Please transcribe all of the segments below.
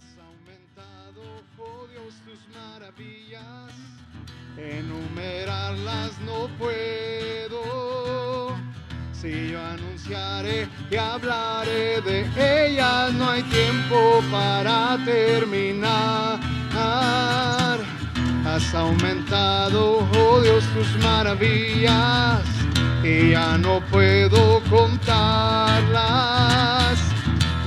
Has aumentado, oh Dios, tus maravillas, enumerarlas no puedo. Si yo anunciaré y hablaré de ellas, no hay tiempo para terminar. Has aumentado, oh Dios, tus maravillas, y ya no puedo contarlas.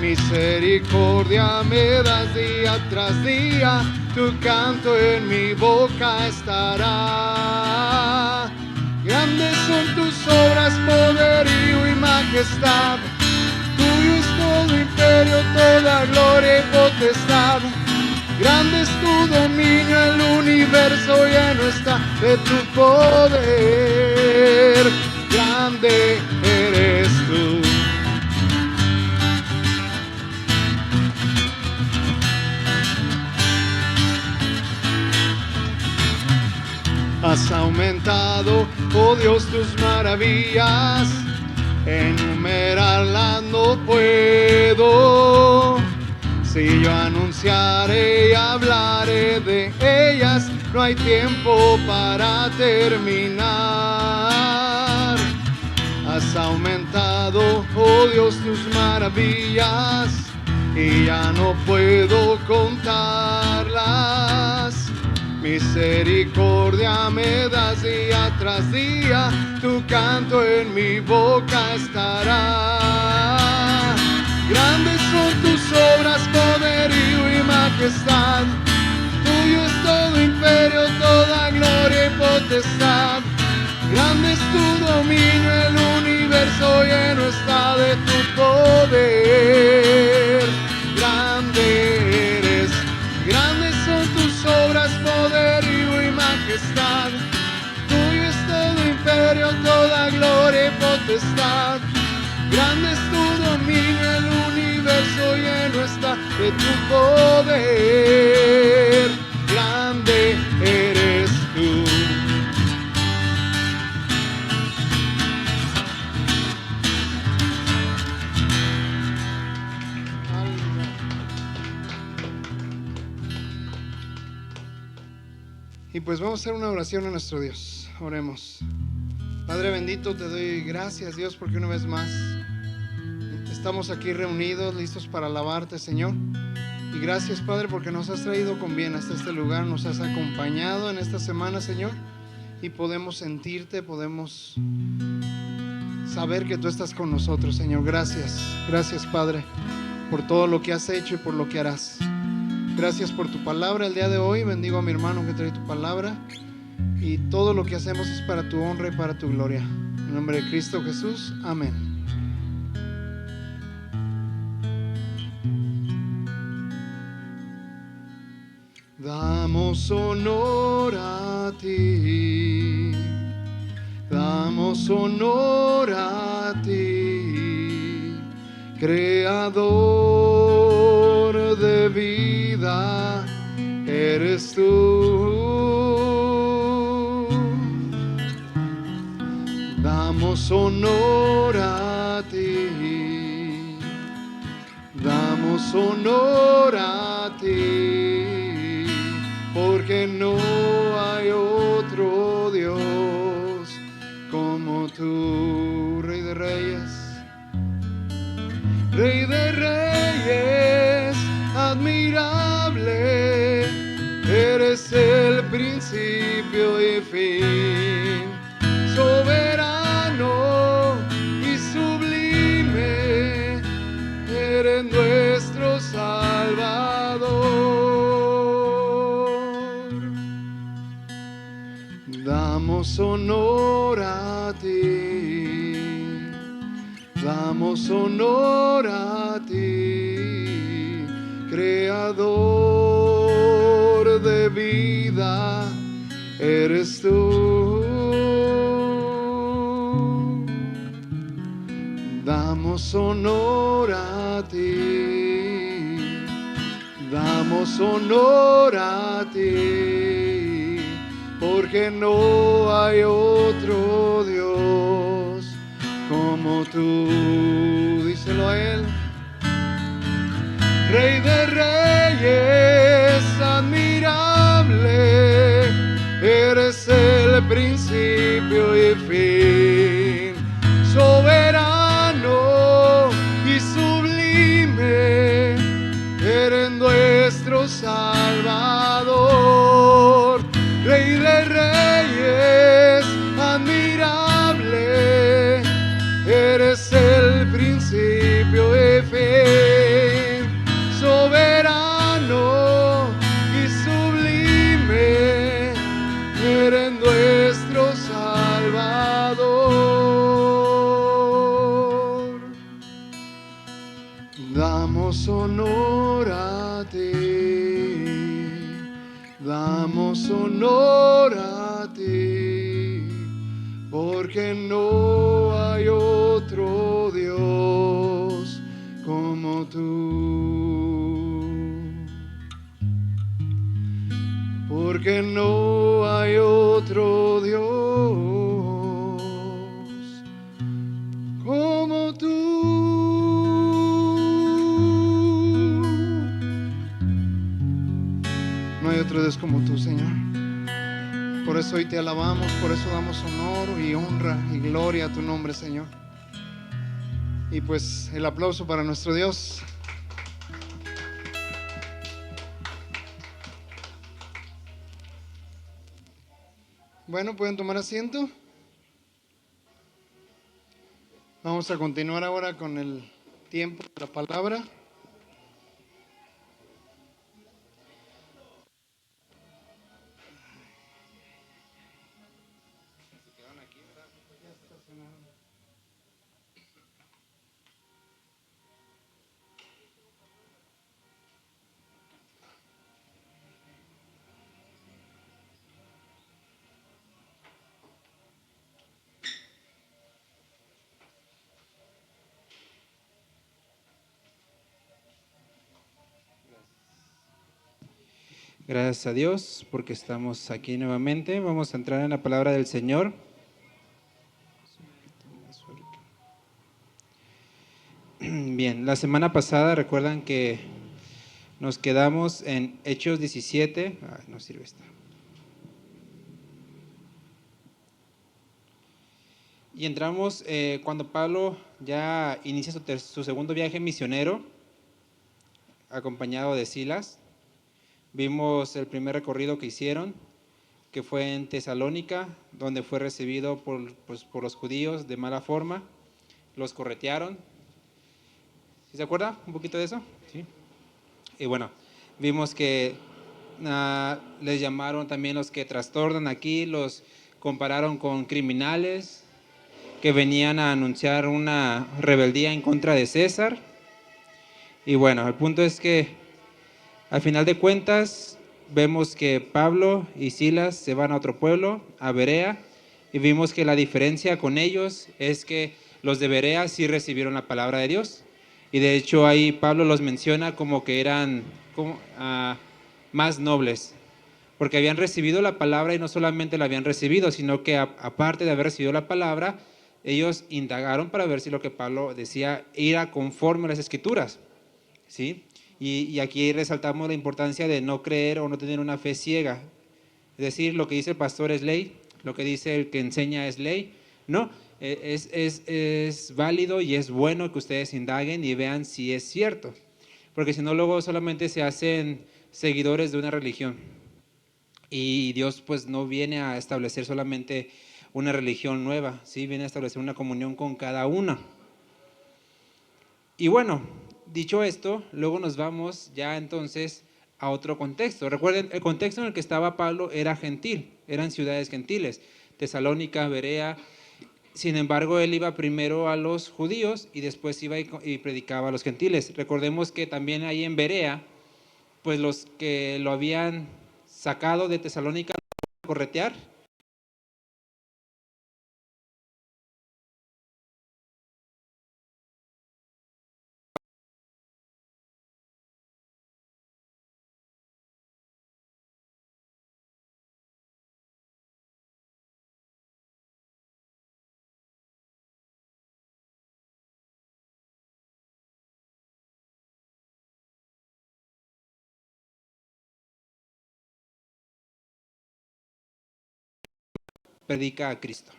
Misericordia me das día tras día, tu canto en mi boca estará. Grandes son tus obras, poderío y majestad. Tuyo es todo imperio, toda gloria y potestad. Grande es tu dominio, el universo lleno está de tu poder. Grande eres tú. Has aumentado, oh Dios, tus maravillas, enumerarlas no puedo. Si yo anunciaré y hablaré de ellas, no hay tiempo para terminar. Has aumentado, oh Dios, tus maravillas, y ya no puedo contarlas. Misericordia me das día tras día, tu canto en mi boca estará. Grandes son tus obras, poderío y majestad. Tuyo es todo imperio, toda gloria y potestad. Grande es tu dominio, el universo lleno está de tu poder. Grande eres, grandes son tus obras, poderío y majestad. Tuyo es todo imperio, toda gloria y potestad. Grande es tu dominio, el universo lleno está de tu poder. Grande eres tú. Y pues vamos a hacer una oración a nuestro Dios. Oremos. Padre bendito, te doy gracias, Dios, porque una vez más estamos aquí reunidos, listos para alabarte, Señor. Y gracias, Padre, porque nos has traído con bien hasta este lugar, nos has acompañado en esta semana, Señor, y podemos sentirte, podemos saber que tú estás con nosotros, Señor. Gracias, gracias, Padre, por todo lo que has hecho y por lo que harás. Gracias por tu palabra el día de hoy. Bendigo a mi hermano que trae tu palabra. Y todo lo que hacemos es para tu honra y para tu gloria. En nombre de Cristo Jesús. Amén. Damos honor a ti. Damos honor a ti, Creador de vida, eres tú. Damos honor a ti, damos honor a ti, porque no hay otro Dios como tú, Rey de Reyes. Rey de Reyes, admirable, eres el principio y fin, soberano y sublime, eres nuestro Salvador. Damos honor a ti, damos honor a ti, Creador de vida, eres tú. Damos honor a ti, damos honor a ti, porque no hay otro Dios como tú. Díselo a Él. Rey de Reyes, Damos honor a ti, damos honor a ti, porque no hay otro Dios como tú. Porque no hay otro Dios como tú. No hay otro Dios como tú, Señor. Por eso hoy te alabamos, por eso damos honor y honra y gloria a tu nombre, Señor. Y pues el aplauso para nuestro Dios. Bueno, pueden tomar asiento. Vamos a continuar ahora con el tiempo de la palabra. Gracias a Dios porque estamos aquí nuevamente. Vamos a entrar en la palabra del Señor. Bien, la semana pasada recuerdan que nos quedamos en Hechos 17. Ay, no sirve esta. Y entramos cuando Pablo ya inicia su segundo viaje misionero, acompañado de Silas. Vimos el primer recorrido que hicieron, que fue en Tesalónica, donde fue recibido por los judíos de mala forma. Los corretearon. ¿Sí se acuerda un poquito de eso? Sí. Y bueno, vimos que les llamaron también los que trastornan aquí, los compararon con criminales que venían a anunciar una rebeldía en contra de César. Y bueno, el punto es que al final de cuentas vemos que Pablo y Silas se van a otro pueblo, a Berea, y vimos que la diferencia con ellos es que los de Berea sí recibieron la palabra de Dios. Y de hecho ahí Pablo los menciona como que eran más nobles, porque habían recibido la palabra y no solamente la habían recibido, sino que aparte de haber recibido la palabra, ellos indagaron para ver si lo que Pablo decía era conforme a las Escrituras, ¿sí? Y aquí resaltamos la importancia de no creer o no tener una fe ciega. Es decir, lo que dice el pastor es ley, lo que dice el que enseña es ley. No, es válido y es bueno que ustedes indaguen y vean si es cierto. Porque si no, luego solamente se hacen seguidores de una religión. Y Dios pues no viene a establecer solamente una religión nueva, ¿sí? Viene a establecer una comunión con cada una. Y bueno, dicho esto, luego nos vamos ya entonces a otro contexto. Recuerden, el contexto en el que estaba Pablo era gentil, eran ciudades gentiles, Tesalónica, Berea. Sin embargo, él iba primero a los judíos y después iba y predicaba a los gentiles. Recordemos que también ahí en Berea, pues los que lo habían sacado de Tesalónica a corretear, predica a Cristo.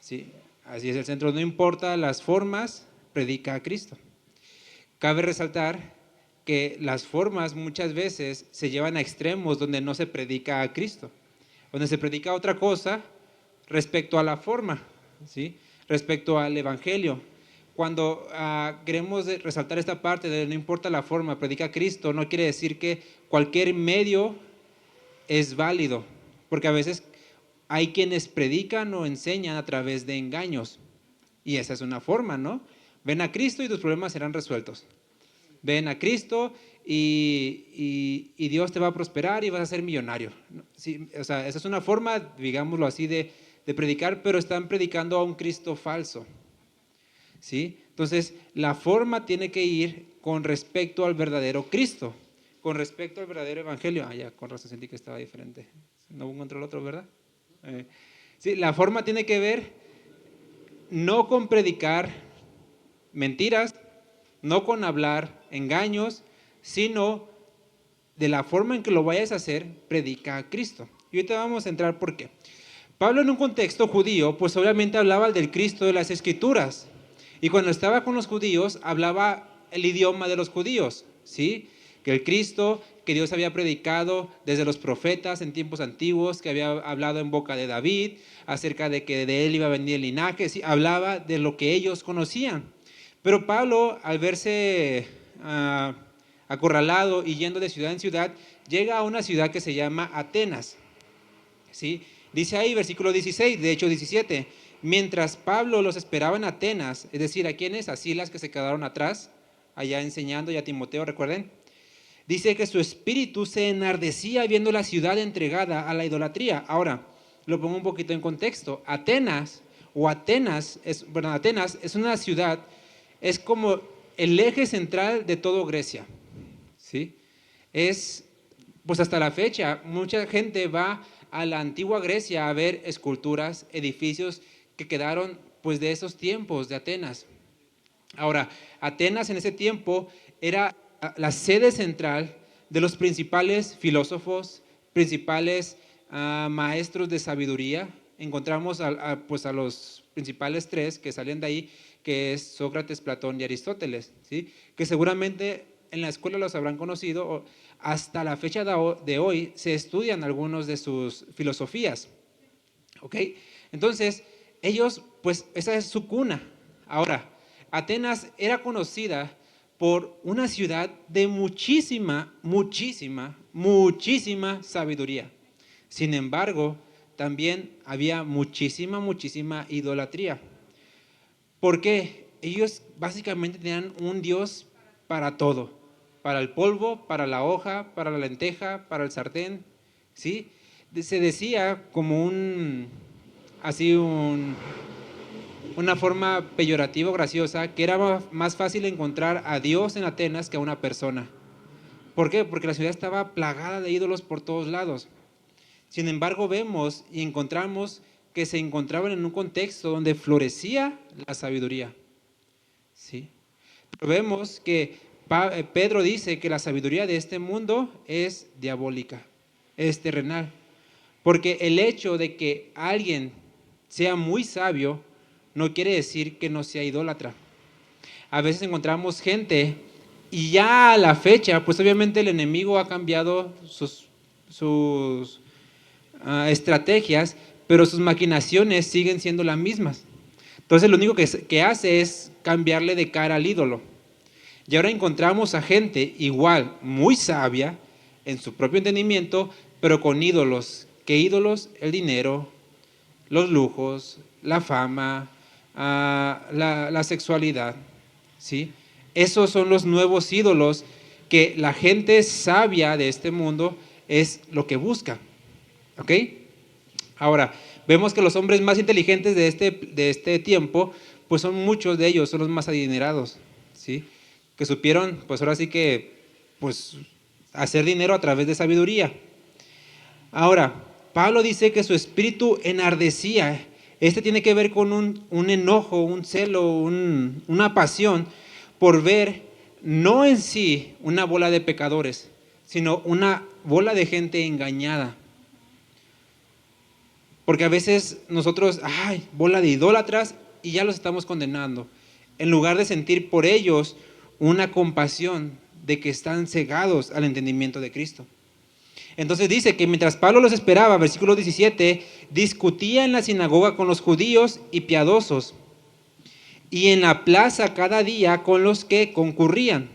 ¿Sí? Así es el centro, no importa las formas, predica a Cristo. Cabe resaltar que las formas muchas veces se llevan a extremos donde no se predica a Cristo, donde se predica otra cosa respecto a la forma, ¿sí? Respecto al evangelio. Cuando queremos resaltar esta parte de no importa la forma, predica a Cristo, no quiere decir que cualquier medio es válido, porque a veces hay quienes predican o enseñan a través de engaños, y esa es una forma, ¿no? Ven a Cristo y tus problemas serán resueltos. ven a Cristo y Dios te va a prosperar y vas a ser millonario. Sí, o sea, esa es una forma, digámoslo así, de predicar, pero están predicando a un Cristo falso. ¿Sí? Entonces, la forma tiene que ir con respecto al verdadero Cristo, con respecto al verdadero evangelio. Ah, ya, con razón sentí que estaba diferente. No encontré el otro, ¿verdad? Sí, la forma tiene que ver no con predicar mentiras, no con hablar engaños, sino de la forma en que lo vayas a hacer, predica a Cristo. Y ahorita vamos a entrar por qué. Pablo, en un contexto judío, pues obviamente hablaba del Cristo de las Escrituras. Y cuando estaba con los judíos, hablaba el idioma de los judíos, ¿sí? Que el Cristo que Dios había predicado desde los profetas en tiempos antiguos, que había hablado en boca de David, acerca de que de él iba a venir el linaje, ¿sí? Hablaba de lo que ellos conocían. Pero Pablo, al verse acorralado y yendo de ciudad en ciudad, llega a una ciudad que se llama Atenas, ¿sí? Dice ahí, versículo 16, de hecho 17, mientras Pablo los esperaba en Atenas, es decir, ¿a quiénes? A Silas, que se quedaron atrás, allá enseñando, y a Timoteo, recuerden. Dice que su espíritu se enardecía viendo la ciudad entregada a la idolatría. Ahora, lo pongo un poquito en contexto. Atenas es una ciudad, es como el eje central de todo Grecia, ¿sí? Pues hasta la fecha, mucha gente va a la antigua Grecia a ver esculturas, edificios que quedaron pues de esos tiempos de Atenas. Ahora, Atenas en ese tiempo era la sede central de los principales filósofos, principales maestros de sabiduría. Encontramos pues a los principales tres que salen de ahí, que es Sócrates, Platón y Aristóteles, ¿sí? Que seguramente en la escuela los habrán conocido. Hasta la fecha de hoy se estudian algunos de sus filosofías, ¿ok? Entonces, ellos, pues esa es su cuna. Ahora, Atenas era conocida por una ciudad de muchísima sabiduría. Sin embargo, también había muchísima idolatría. ¿Por qué? Ellos básicamente tenían un Dios para todo. Para el polvo, para la hoja, para la lenteja, para el sartén, ¿sí? Se decía como una forma peyorativa o graciosa, que era más fácil encontrar a Dios en Atenas que a una persona. ¿Por qué? Porque la ciudad estaba plagada de ídolos por todos lados. Sin embargo, vemos y encontramos que se encontraban en un contexto donde florecía la sabiduría, ¿sí? Pero vemos que Pedro dice que la sabiduría de este mundo es diabólica, es terrenal. Porque el hecho de que alguien sea muy sabio no quiere decir que no sea idólatra. A veces encontramos gente y ya a la fecha, pues obviamente el enemigo ha cambiado sus estrategias, pero sus maquinaciones siguen siendo las mismas. Entonces lo único que hace es cambiarle de cara al ídolo. Y ahora encontramos a gente igual, muy sabia, en su propio entendimiento, pero con ídolos. ¿Qué ídolos? El dinero, los lujos, la fama, la sexualidad, ¿sí? Esos son los nuevos ídolos que la gente sabia de este mundo es lo que busca, ¿ok? Ahora, vemos que los hombres más inteligentes de este tiempo, pues son muchos de ellos, son los más adinerados, ¿sí? Que supieron, pues ahora sí que, pues, hacer dinero a través de sabiduría. Ahora, Pablo dice que su espíritu enardecía. Tiene que ver con un enojo, un celo, una pasión por ver, no en sí una bola de pecadores, sino una bola de gente engañada. Porque a veces nosotros, bola de idólatras, y ya los estamos condenando, en lugar de sentir por ellos una compasión de que están cegados al entendimiento de Cristo. Entonces dice que mientras Pablo los esperaba, versículo 17, discutía en la sinagoga con los judíos y piadosos, y en la plaza cada día con los que concurrían.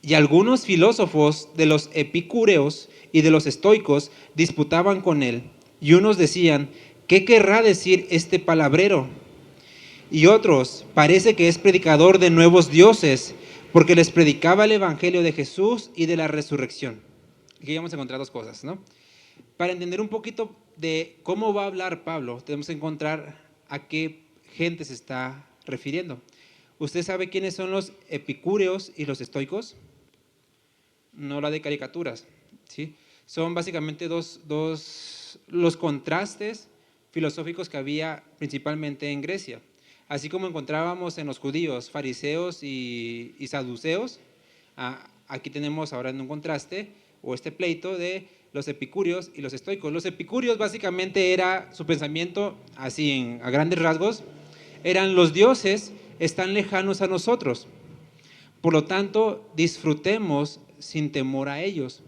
Y algunos filósofos de los epicúreos y de los estoicos disputaban con él, y unos decían, ¿qué querrá decir este palabrero? Y otros, parece que es predicador de nuevos dioses, porque les predicaba el evangelio de Jesús y de la resurrección. Aquí vamos a encontrar dos cosas, ¿no? Para entender un poquito de cómo va a hablar Pablo, tenemos que encontrar a qué gente se está refiriendo. ¿Usted sabe quiénes son los epicúreos y los estoicos? No la de caricaturas, ¿sí? Son básicamente los contrastes filosóficos que había principalmente en Grecia. Así como encontrábamos en los judíos fariseos y saduceos, aquí tenemos ahora en un contraste o este pleito de los epicúreos y los estoicos. Los epicúreos básicamente era su pensamiento, así a grandes rasgos, eran los dioses están lejanos a nosotros. Por lo tanto, disfrutemos sin temor a ellos.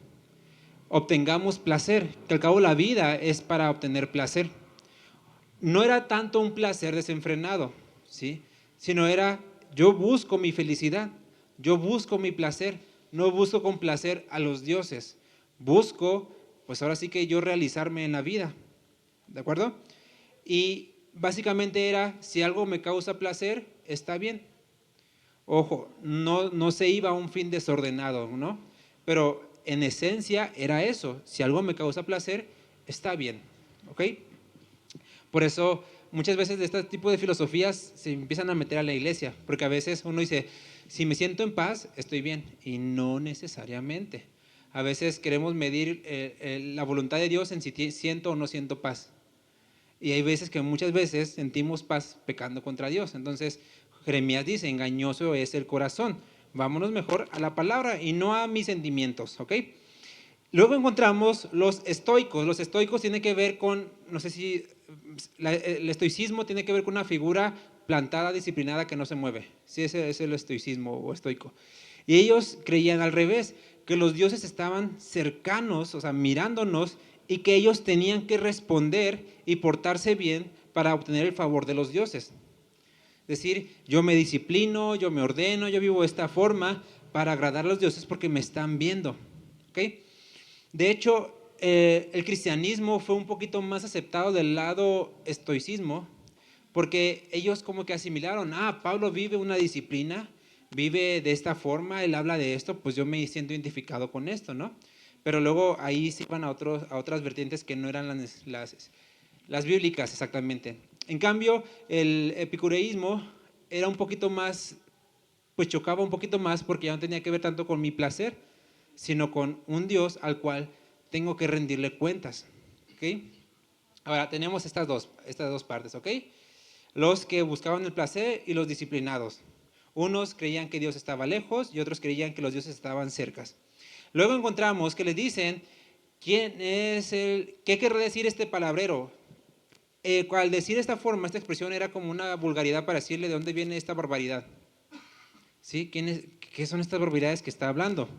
Obtengamos placer, que al cabo la vida es para obtener placer. No era tanto un placer desenfrenado, ¿sí? Sino era, yo busco mi felicidad, yo busco mi placer, no busco complacer a los dioses. Busco, pues ahora sí que yo realizarme en la vida, ¿de acuerdo? Y básicamente era, si algo me causa placer, está bien. Ojo, no se iba a un fin desordenado, ¿no? Pero en esencia era eso. Si algo me causa placer, está bien, ¿ok? Por eso muchas veces de este tipo de filosofías se empiezan a meter a la iglesia, porque a veces uno dice, si me siento en paz, estoy bien, y no necesariamente. A veces queremos medir la voluntad de Dios en si siento o no siento paz. Y hay veces que muchas veces sentimos paz pecando contra Dios. Entonces, Jeremías dice, engañoso es el corazón. Vámonos mejor a la palabra y no a mis sentimientos, ¿ok? Luego encontramos los estoicos. Los estoicos tienen que ver con, no sé si, el estoicismo tiene que ver con una figura plantada, disciplinada, que no se mueve. Sí, ese es el estoicismo o estoico. Y ellos creían al revés, que los dioses estaban cercanos, o sea, mirándonos, y que ellos tenían que responder y portarse bien para obtener el favor de los dioses. Es decir, yo me disciplino, yo me ordeno, yo vivo de esta forma para agradar a los dioses porque me están viendo. ¿Okay? De hecho, el cristianismo fue un poquito más aceptado del lado estoicismo, porque ellos como que asimilaron, Pablo vive una disciplina, vive de esta forma, él habla de esto, pues yo me siento identificado con esto, ¿no? Pero luego ahí se iban a otras vertientes que no eran las bíblicas exactamente. En cambio, el epicureísmo era un poquito más, pues chocaba un poquito más porque ya no tenía que ver tanto con mi placer, sino con un Dios al cual tengo que rendirle cuentas. ¿Okay? Ahora, tenemos estas dos partes, ¿ok? Los que buscaban el placer y los disciplinados. Unos creían que Dios estaba lejos y otros creían que los dioses estaban cerca. Luego encontramos que les dicen, ¿qué querrá decir este palabrero? Al decir esta forma, esta expresión era como una vulgaridad para decirle de dónde viene esta barbaridad. ¿Sí? ¿Qué son estas barbaridades que está hablando?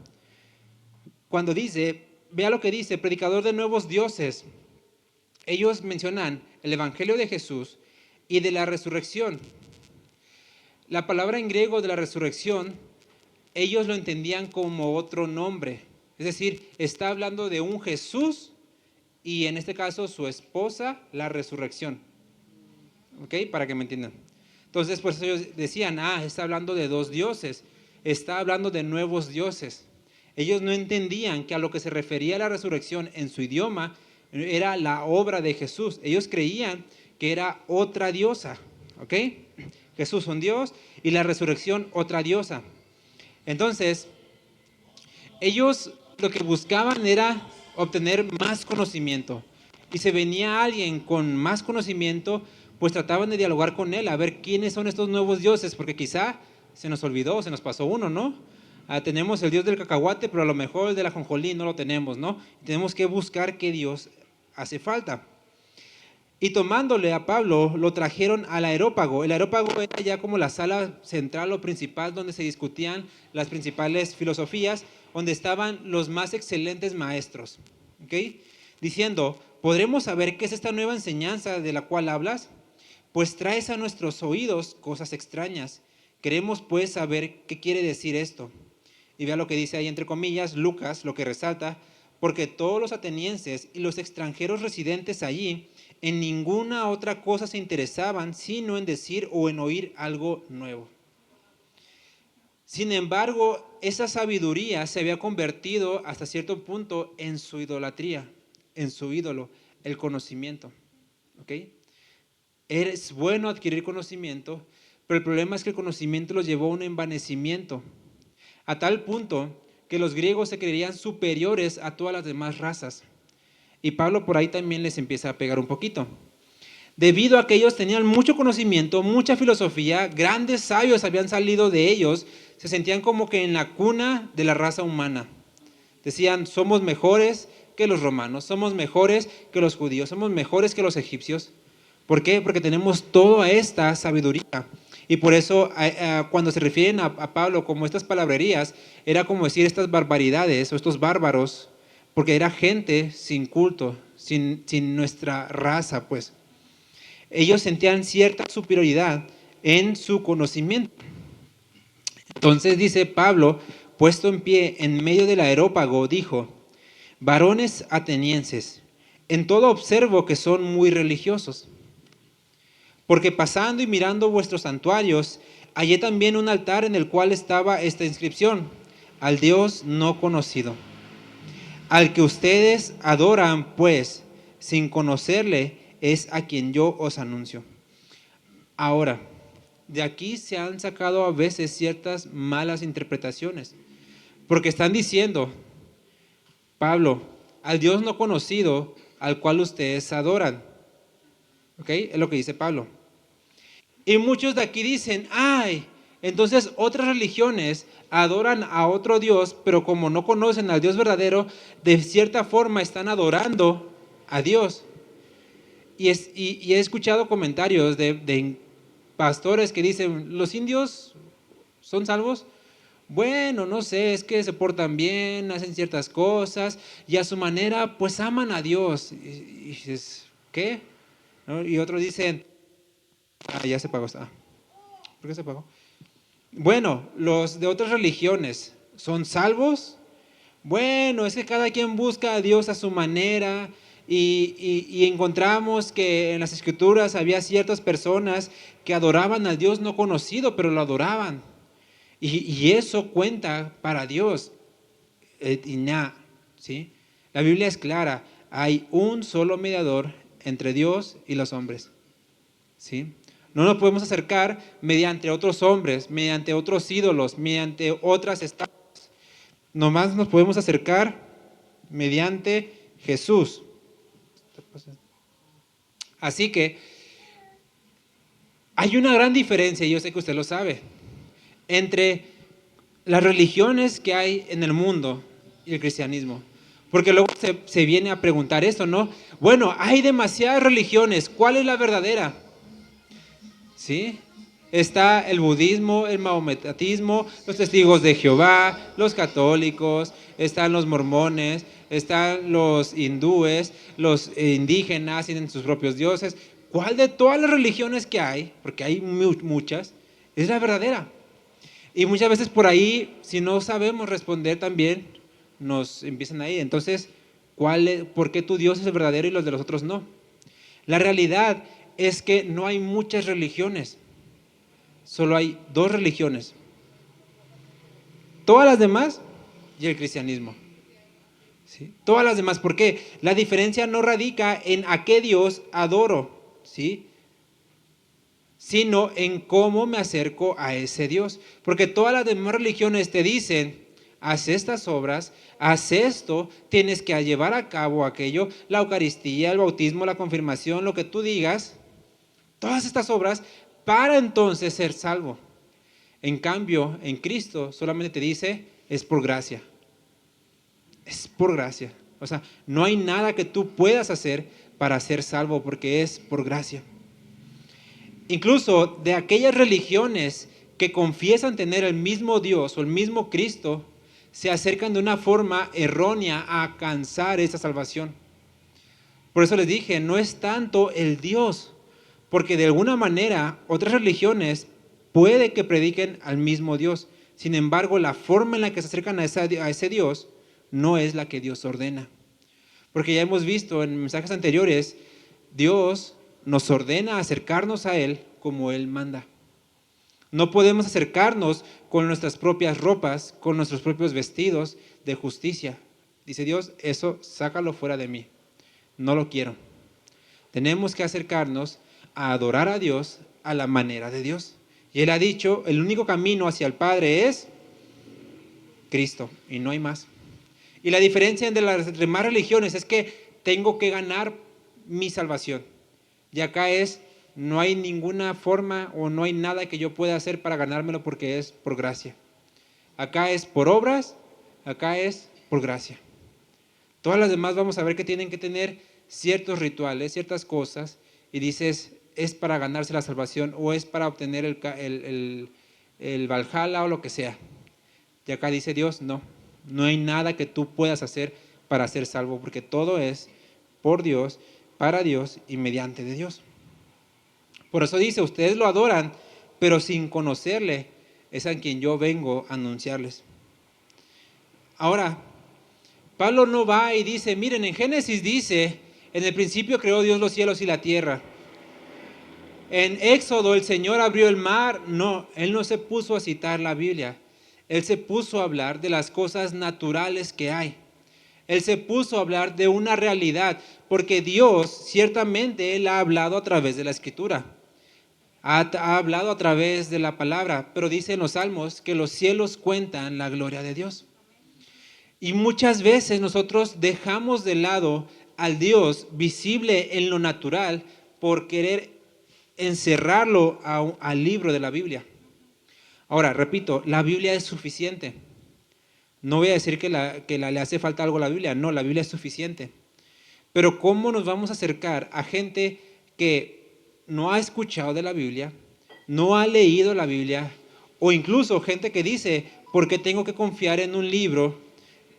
Cuando dice, vea lo que dice, predicador de nuevos dioses. Ellos mencionan el evangelio de Jesús y de la resurrección. La palabra en griego de la resurrección, ellos lo entendían como otro nombre. Es decir, está hablando de un Jesús y en este caso su esposa, la resurrección. ¿Ok? Para que me entiendan. Entonces, pues ellos decían, está hablando de dos dioses, está hablando de nuevos dioses. Ellos no entendían que a lo que se refería la resurrección en su idioma era la obra de Jesús. Ellos creían que era otra diosa, ¿ok? Jesús un Dios y la resurrección otra diosa. Entonces, ellos lo que buscaban era obtener más conocimiento. Y si venía alguien con más conocimiento, pues trataban de dialogar con él, a ver quiénes son estos nuevos dioses, porque quizá se nos olvidó, se nos pasó uno, ¿no? Tenemos el Dios del cacahuate, pero a lo mejor el del ajonjolí no lo tenemos, ¿no? Tenemos que buscar qué Dios hace falta. Y tomándole a Pablo, lo trajeron al Areópago. El Areópago era ya como la sala central o principal donde se discutían las principales filosofías, donde estaban los más excelentes maestros. ¿Okay? Diciendo, ¿podremos saber qué es esta nueva enseñanza de la cual hablas? Pues traes a nuestros oídos cosas extrañas. Queremos pues saber qué quiere decir esto. Y vea lo que dice ahí entre comillas, Lucas, lo que resalta, porque todos los atenienses y los extranjeros residentes allí en ninguna otra cosa se interesaban, sino en decir o en oír algo nuevo. Sin embargo, esa sabiduría se había convertido hasta cierto punto en su idolatría, en su ídolo, el conocimiento. ¿Ok? Es bueno adquirir conocimiento, pero el problema es que el conocimiento los llevó a un envanecimiento, a tal punto que los griegos se creían superiores a todas las demás razas. Y Pablo por ahí también les empieza a pegar un poquito. Debido a que ellos tenían mucho conocimiento, mucha filosofía, grandes sabios habían salido de ellos, se sentían como que en la cuna de la raza humana. Decían, somos mejores que los romanos, somos mejores que los judíos, somos mejores que los egipcios. ¿Por qué? Porque tenemos toda esta sabiduría. Y por eso cuando se refieren a Pablo como estas palabrerías, era como decir estas barbaridades o estos bárbaros, porque era gente sin culto, sin nuestra raza, pues. Ellos sentían cierta superioridad en su conocimiento. Entonces dice Pablo, puesto en pie en medio del areópago, dijo, varones atenienses, en todo observo que son muy religiosos, porque pasando y mirando vuestros santuarios, hallé también un altar en el cual estaba esta inscripción, al Dios no conocido, al que ustedes adoran, pues, sin conocerle, es a quien yo os anuncio. Ahora, de aquí se han sacado a veces ciertas malas interpretaciones, porque están diciendo, Pablo, al Dios no conocido, al cual ustedes adoran. ¿Ok? Es lo que dice Pablo. Y muchos de aquí dicen, ay, entonces otras religiones adoran a otro Dios, pero como no conocen al Dios verdadero, de cierta forma están adorando a Dios. Y he escuchado comentarios de pastores que dicen, ¿los indios son salvos? Bueno, no sé, es que se portan bien, hacen ciertas cosas y a su manera pues aman a Dios. Y dices, ¿qué? ¿No? Y otros dicen, ya se apagó. ¿Por qué se apagó? Bueno, los de otras religiones, ¿son salvos? Bueno, es que cada quien busca a Dios a su manera y encontramos que en las escrituras había ciertas personas que adoraban al Dios no conocido, pero lo adoraban. Y eso cuenta para Dios. ¿Sí? La Biblia es clara, hay un solo mediador entre Dios y los hombres. ¿Sí? No nos podemos acercar mediante otros hombres, mediante otros ídolos, mediante otras estatuas. Nomás nos podemos acercar mediante Jesús. Así que hay una gran diferencia, y yo sé que usted lo sabe, entre las religiones que hay en el mundo y el cristianismo. Porque luego se viene a preguntar esto, ¿no? Bueno, hay demasiadas religiones, ¿cuál es la verdadera? ¿Sí? Está el budismo, el maometanismo, los testigos de Jehová, los católicos, están los mormones, están los hindúes, los indígenas tienen sus propios dioses. ¿Cuál de todas las religiones que hay, porque hay muchas, es la verdadera? Y muchas veces por ahí, si no sabemos responder también, nos empiezan ahí. Entonces, ¿por qué tu Dios es el verdadero y los de los otros no? La realidad es que no hay muchas religiones, solo hay dos religiones. Todas las demás y el cristianismo. ¿Sí? Todas las demás, ¿por qué? La diferencia no radica en a qué Dios adoro, ¿sí? Sino en cómo me acerco a ese Dios. Porque todas las demás religiones te dicen, haz estas obras, haz esto, tienes que llevar a cabo aquello, la Eucaristía, el bautismo, la confirmación, lo que tú digas, todas estas obras para entonces ser salvo. En cambio, en Cristo solamente te dice, es por gracia. Es por gracia. O sea, no hay nada que tú puedas hacer para ser salvo porque es por gracia. Incluso de aquellas religiones que confiesan tener el mismo Dios o el mismo Cristo, se acercan de una forma errónea a alcanzar esa salvación. Por eso les dije, no es tanto el Dios, porque de alguna manera otras religiones puede que prediquen al mismo Dios. Sin embargo, la forma en la que se acercan a ese Dios no es la que Dios ordena. Porque ya hemos visto en mensajes anteriores, Dios nos ordena acercarnos a Él como Él manda. No podemos acercarnos con nuestras propias ropas, con nuestros propios vestidos de justicia. Dice Dios, eso sácalo fuera de mí. No lo quiero. Tenemos que acercarnos a adorar a Dios a la manera de Dios. Y Él ha dicho, el único camino hacia el Padre es Cristo, y no hay más. Y la diferencia entre las demás religiones es que tengo que ganar mi salvación. Y acá no hay ninguna forma o no hay nada que yo pueda hacer para ganármelo porque es por gracia. Acá es por obras, acá es por gracia. Todas las demás vamos a ver que tienen que tener ciertos rituales, ciertas cosas, y dices, es para ganarse la salvación o es para obtener el Valhalla o lo que sea. Y acá dice Dios, no hay nada que tú puedas hacer para ser salvo, porque todo es por Dios, para Dios y mediante de Dios. Por eso dice, ustedes lo adoran, pero sin conocerle, es a quien yo vengo a anunciarles. Ahora, Pablo no va y dice, miren, en Génesis dice, en el principio creó Dios los cielos y la tierra. En Éxodo el Señor abrió el mar. No, Él no se puso a citar la Biblia. Él se puso a hablar de las cosas naturales que hay. Él se puso a hablar de una realidad, porque Dios, ciertamente, Él ha hablado a través de la Escritura. Ha hablado a través de la palabra, pero dice en los Salmos que los cielos cuentan la gloria de Dios. Y muchas veces nosotros dejamos de lado al Dios visible en lo natural por querer encerrarlo al libro de la Biblia. Ahora, repito, la Biblia es suficiente. No voy a decir que le hace falta algo a la Biblia. No, la Biblia es suficiente. Pero ¿cómo nos vamos a acercar a gente que no ha escuchado de la Biblia, no ha leído la Biblia, o incluso gente que dice, ¿por qué tengo que confiar en un libro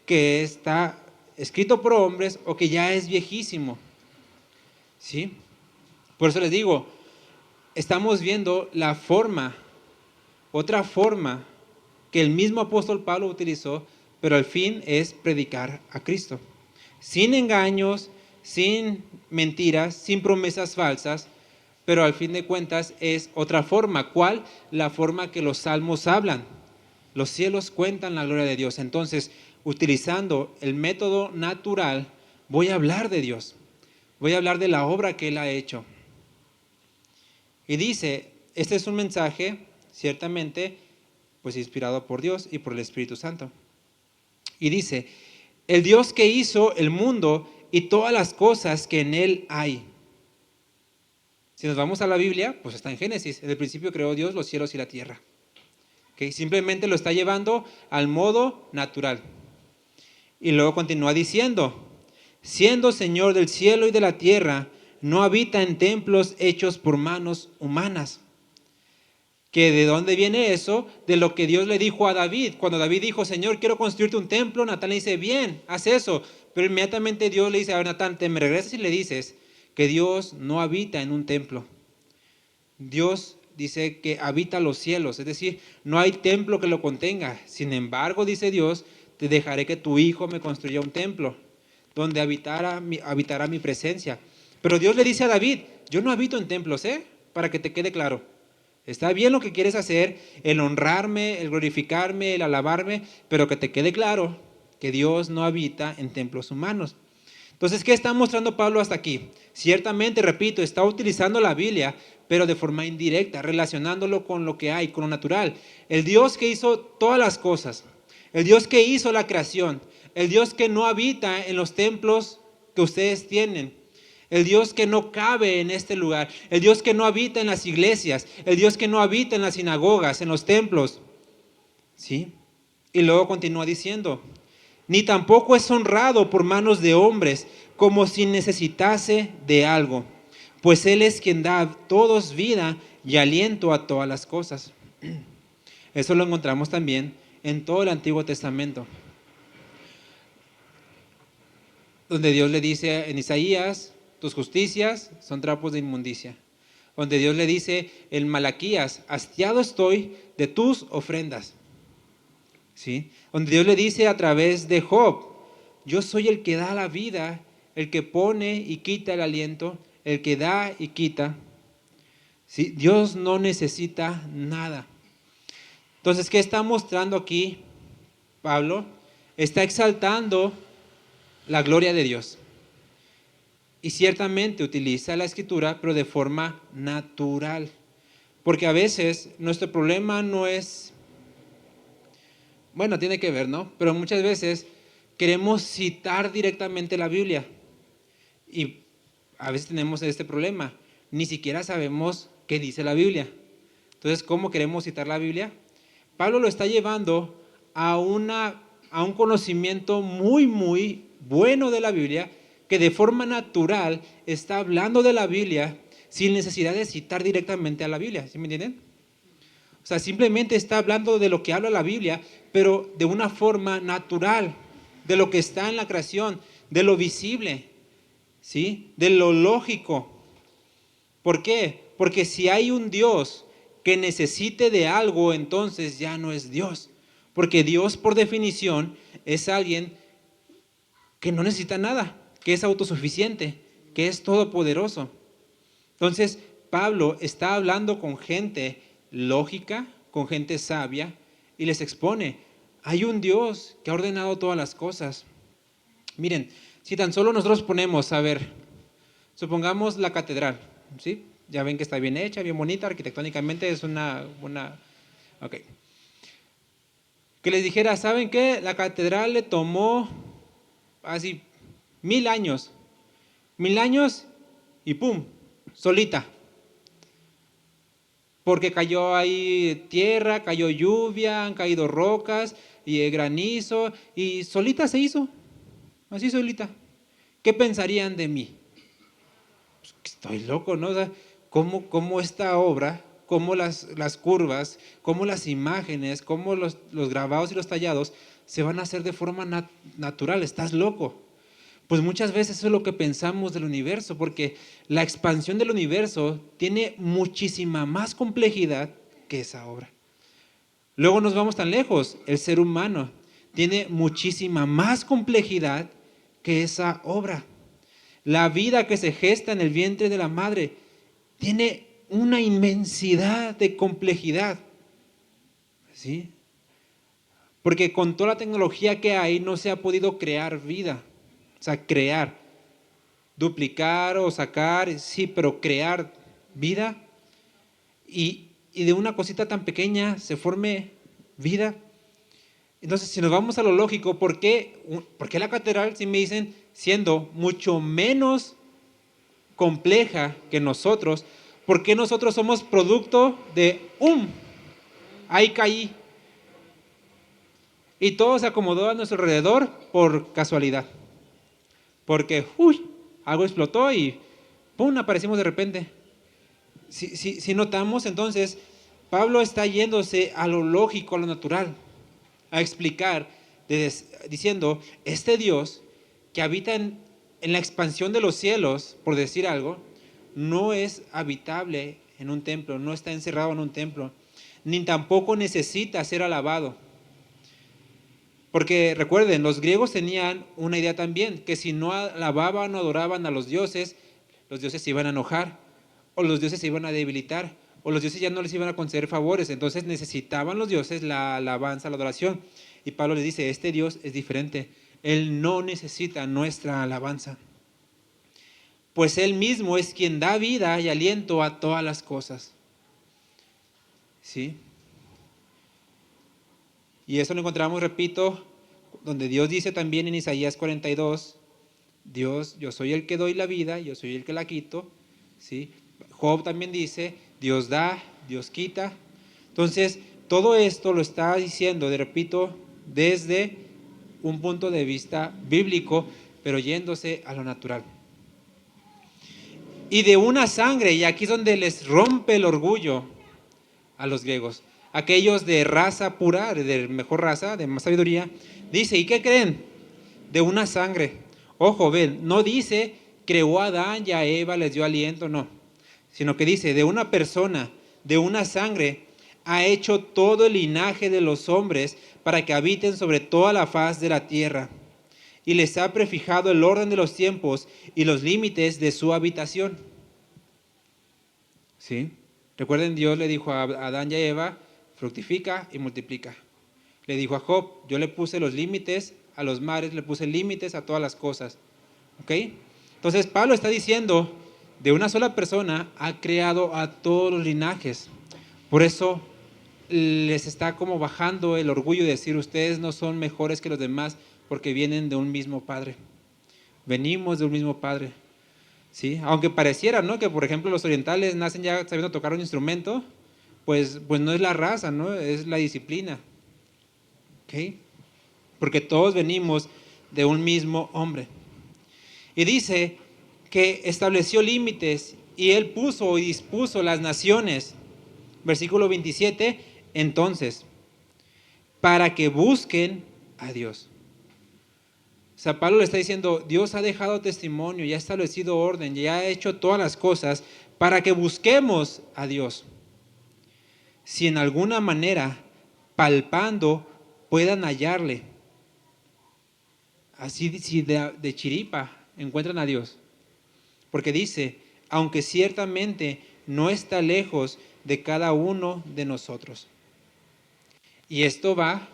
que está escrito por hombres o que ya es viejísimo? ¿Sí? Por eso les digo, estamos viendo otra forma que el mismo apóstol Pablo utilizó, pero al fin es predicar a Cristo. Sin engaños, sin mentiras, sin promesas falsas, pero al fin de cuentas es otra forma. ¿Cuál? La forma que los salmos hablan. Los cielos cuentan la gloria de Dios. Entonces, utilizando el método natural, voy a hablar de Dios. Voy a hablar de la obra que Él ha hecho. Y dice, este es un mensaje, ciertamente, pues inspirado por Dios y por el Espíritu Santo. Y dice, el Dios que hizo el mundo y todas las cosas que en él hay. Si nos vamos a la Biblia, pues está en Génesis. En el principio creó Dios los cielos y la tierra. ¿Okay? Simplemente lo está llevando al modo natural. Y luego continúa diciendo, siendo Señor del cielo y de la tierra, no habita en templos hechos por manos humanas. ¿Que de dónde viene eso? De lo que Dios le dijo a David. Cuando David dijo, Señor, quiero construirte un templo, Natán le dice, bien, haz eso. Pero inmediatamente Dios le dice a Natán, te me regresas y le dices que Dios no habita en un templo. Dios dice que habita los cielos, es decir, no hay templo que lo contenga. Sin embargo, dice Dios, te dejaré que tu hijo me construya un templo donde habitará mi presencia. Pero Dios le dice a David, yo no habito en templos, para que te quede claro. Está bien lo que quieres hacer, el honrarme, el glorificarme, el alabarme, pero que te quede claro que Dios no habita en templos humanos. Entonces, ¿qué está mostrando Pablo hasta aquí? Ciertamente, repito, está utilizando la Biblia, pero de forma indirecta, relacionándolo con lo que hay, con lo natural. El Dios que hizo todas las cosas, el Dios que hizo la creación, el Dios que no habita en los templos que ustedes tienen, el Dios que no cabe en este lugar, el Dios que no habita en las iglesias, el Dios que no habita en las sinagogas, en los templos. ¿Sí? Y luego continúa diciendo, ni tampoco es honrado por manos de hombres, como si necesitase de algo, pues Él es quien da a todos vida y aliento a todas las cosas. Eso lo encontramos también en todo el Antiguo Testamento, donde Dios le dice en Isaías, tus justicias son trapos de inmundicia. Donde Dios le dice en Malaquías, hastiado estoy de tus ofrendas. ¿Sí? Donde Dios le dice a través de Job, yo soy el que da la vida, el que pone y quita el aliento, el que da y quita. ¿Sí? Dios no necesita nada. Entonces, ¿qué está mostrando aquí Pablo? Está exaltando la gloria de Dios. Y ciertamente utiliza la escritura, pero de forma natural. Porque a veces nuestro problema no es, bueno, tiene que ver, ¿no? Pero muchas veces queremos citar directamente la Biblia. Y a veces tenemos este problema. Ni siquiera sabemos qué dice la Biblia. Entonces, ¿cómo queremos citar la Biblia? Pablo lo está llevando a un conocimiento muy, muy bueno de la Biblia, que de forma natural está hablando de la Biblia sin necesidad de citar directamente a la Biblia. ¿Sí me entienden? O sea, simplemente está hablando de lo que habla la Biblia, pero de una forma natural, de lo que está en la creación, de lo visible, ¿sí? De lo lógico. ¿Por qué? Porque si hay un Dios que necesite de algo, entonces ya no es Dios. Porque Dios, por definición, es alguien que no necesita nada, que es autosuficiente, que es todopoderoso. Entonces, Pablo está hablando con gente lógica, con gente sabia, y les expone, hay un Dios que ha ordenado todas las cosas. Miren, si tan solo nosotros ponemos, a ver, supongamos la catedral, ¿sí? Ya ven que está bien hecha, bien bonita, arquitectónicamente es ok. Que les dijera, ¿saben qué? La catedral le tomó así 1000 años. 1000 años y ¡pum! Solita. Porque cayó ahí tierra, cayó lluvia, han caído rocas y granizo y solita se hizo. Así solita. ¿Qué pensarían de mí? Pues, estoy loco, ¿no? O sea, ¿cómo esta obra, cómo las curvas, cómo las imágenes, cómo los grabados y los tallados se van a hacer de forma natural? Estás loco. Pues muchas veces eso es lo que pensamos del universo, porque la expansión del universo tiene muchísima más complejidad que esa obra. Luego nos vamos tan lejos, el ser humano tiene muchísima más complejidad que esa obra. La vida que se gesta en el vientre de la madre tiene una inmensidad de complejidad, ¿sí? Porque con toda la tecnología que hay no se ha podido crear vida. O sea, crear, duplicar o sacar, sí, pero crear vida y de una cosita tan pequeña se forme vida. Entonces, si nos vamos a lo lógico, ¿por qué la catedral, si me dicen, siendo mucho menos compleja que nosotros, por qué nosotros somos producto de ahí caí? Y todo se acomodó a nuestro alrededor por casualidad. Porque, algo explotó y ¡pum!, aparecimos de repente. Si notamos, entonces, Pablo está yéndose a lo lógico, a lo natural, a explicar, diciendo, este Dios que habita en la expansión de los cielos, por decir algo, no es habitable en un templo, no está encerrado en un templo, ni tampoco necesita ser alabado. Porque recuerden, los griegos tenían una idea también, que si no alababan o adoraban a los dioses se iban a enojar, o los dioses se iban a debilitar, o los dioses ya no les iban a conceder favores. Entonces necesitaban los dioses la alabanza, la adoración. Y Pablo les dice, este Dios es diferente, Él no necesita nuestra alabanza. Pues Él mismo es quien da vida y aliento a todas las cosas. ¿Sí? Y eso lo encontramos, repito, donde Dios dice también en Isaías 42, Dios, yo soy el que doy la vida, yo soy el que la quito. ¿Sí? Job también dice, Dios da, Dios quita. Entonces, todo esto lo está diciendo, repito, desde un punto de vista bíblico, pero yéndose a lo natural. Y de una sangre, y aquí es donde les rompe el orgullo a los griegos, aquellos de raza pura, de mejor raza, de más sabiduría, dice, ¿y qué creen? De una sangre. Ojo, ven, no dice, creó a Adán y a Eva, les dio aliento, no. Sino que dice, de una persona, de una sangre, ha hecho todo el linaje de los hombres para que habiten sobre toda la faz de la tierra. Y les ha prefijado el orden de los tiempos y los límites de su habitación. ¿Sí? Recuerden, Dios le dijo a Adán y a Eva, fructifica y multiplica. Le dijo a Job, yo le puse los límites a los mares, le puse límites a todas las cosas. ¿Ok? Entonces Pablo está diciendo, de una sola persona ha creado a todos los linajes. Por eso les está como bajando el orgullo de decir, ustedes no son mejores que los demás porque vienen de un mismo Padre. Venimos de un mismo Padre. ¿Sí? Aunque pareciera, ¿no?, que por ejemplo los orientales nacen ya sabiendo tocar un instrumento, pues no es la raza, ¿no?, es la disciplina. ¿Ok? Porque todos venimos de un mismo hombre. Y dice que estableció límites y él puso y dispuso las naciones. Versículo 27, entonces, para que busquen a Dios. O sea, Pablo le está diciendo, Dios ha dejado testimonio, ya ha establecido orden, ya ha hecho todas las cosas para que busquemos a Dios. Si en alguna manera, palpando, puedan hallarle. Así si de chiripa encuentran a Dios. Porque dice, aunque ciertamente no está lejos de cada uno de nosotros. Y esto va,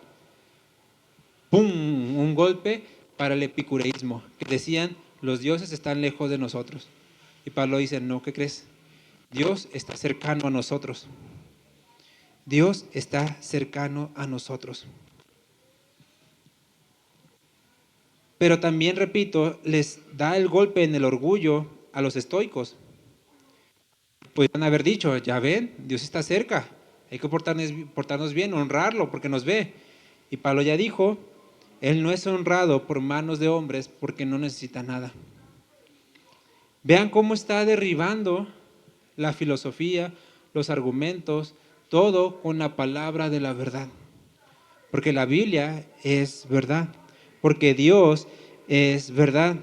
¡pum!, un golpe para el epicureísmo, que decían, los dioses están lejos de nosotros. Y Pablo dice, no, ¿qué crees? Dios está cercano a nosotros. Dios está cercano a nosotros. Pero también, repito, les da el golpe en el orgullo a los estoicos. Podrían haber dicho, ya ven, Dios está cerca, hay que portarnos bien, honrarlo porque nos ve. Y Pablo ya dijo, Él no es honrado por manos de hombres porque no necesita nada. Vean cómo está derribando la filosofía, los argumentos, todo con la palabra de la verdad. Porque la Biblia es verdad, porque Dios es verdad.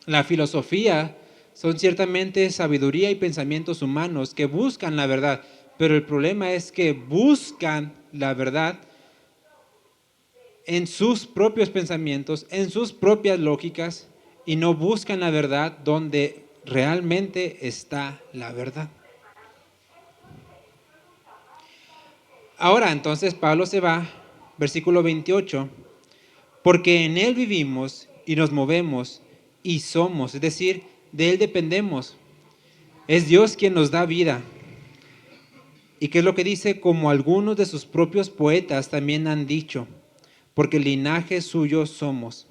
La filosofía son ciertamente sabiduría y pensamientos humanos que buscan la verdad, pero el problema es que buscan la verdad en sus propios pensamientos, en sus propias lógicas, y no buscan la verdad donde realmente está la verdad. Ahora entonces Pablo se va, versículo 28, porque en Él vivimos y nos movemos y somos, es decir, de Él dependemos. Es Dios quien nos da vida. ¿Y qué es lo que dice? Como algunos de sus propios poetas también han dicho, porque linaje suyo somos.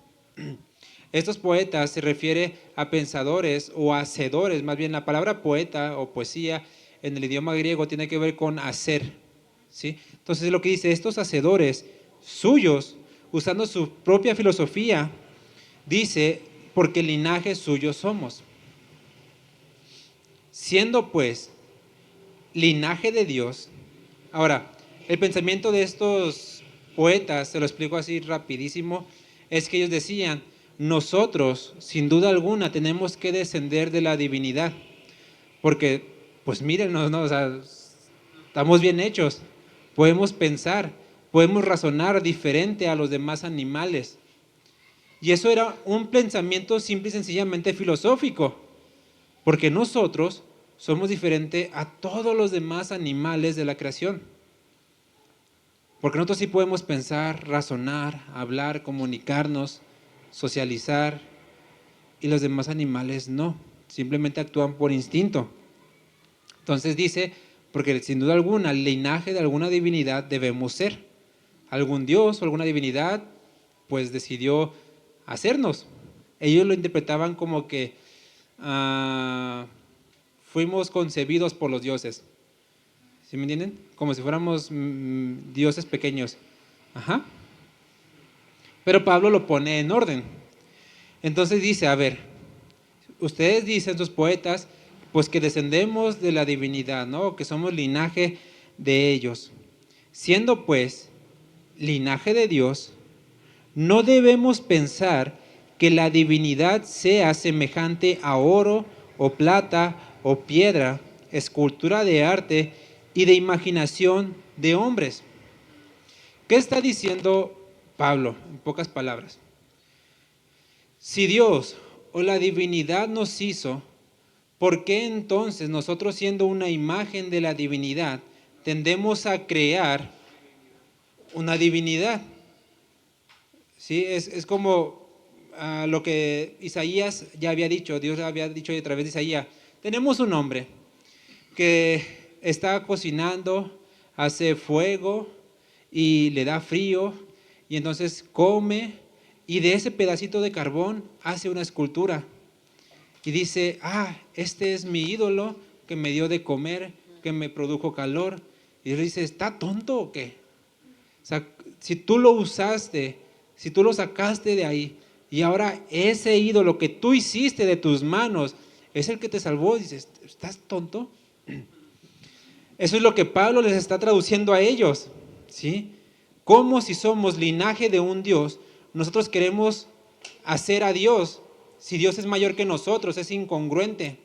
Estos poetas se refiere a pensadores o hacedores, más bien la palabra poeta o poesía en el idioma griego tiene que ver con hacer, ¿sí? Entonces lo que dice, estos hacedores suyos, usando su propia filosofía, dice, porque linaje suyo somos. Siendo pues linaje de Dios. Ahora, el pensamiento de estos poetas, se lo explico así rapidísimo, es que ellos decían, nosotros, sin duda alguna, tenemos que descender de la divinidad, porque, pues mírenos, ¿no? O sea, estamos bien hechos, podemos pensar, podemos razonar diferente a los demás animales. Y eso era un pensamiento simple y sencillamente filosófico, porque nosotros somos diferentes a todos los demás animales de la creación. Porque nosotros sí podemos pensar, razonar, hablar, comunicarnos, socializar, y los demás animales no, simplemente actúan por instinto. Entonces dice, porque sin duda alguna, el linaje de alguna divinidad debemos ser. Algún dios o alguna divinidad, pues decidió hacernos. Ellos lo interpretaban como que fuimos concebidos por los dioses. ¿Sí me entienden? Como si fuéramos dioses pequeños. Ajá. Pero Pablo lo pone en orden. Entonces dice, a ver, ustedes dicen, sus poetas, pues que descendemos de la divinidad, ¿no? Que somos linaje de ellos. Siendo pues linaje de Dios, no debemos pensar que la divinidad sea semejante a oro o plata o piedra, escultura de arte y de imaginación de hombres. ¿Qué está diciendo Pablo en pocas palabras? Si Dios o la divinidad nos hizo, ¿por qué entonces nosotros, siendo una imagen de la divinidad, tendemos a crear una divinidad. ¿Sí? Es como lo que Isaías ya había dicho, Dios había dicho a través de Isaías. Tenemos un hombre que está cocinando, hace fuego y le da frío, y entonces come, y de ese pedacito de carbón hace una escultura. Y dice, este es mi ídolo que me dio de comer, que me produjo calor. Y él dice, ¿está tonto o qué? O sea, si tú lo usaste, si tú lo sacaste de ahí, y ahora ese ídolo que tú hiciste de tus manos es el que te salvó, dices, ¿estás tonto? Eso es lo que Pablo les está traduciendo a ellos, ¿sí? Como si somos linaje de un Dios, nosotros queremos hacer a Dios, si Dios es mayor que nosotros, es incongruente,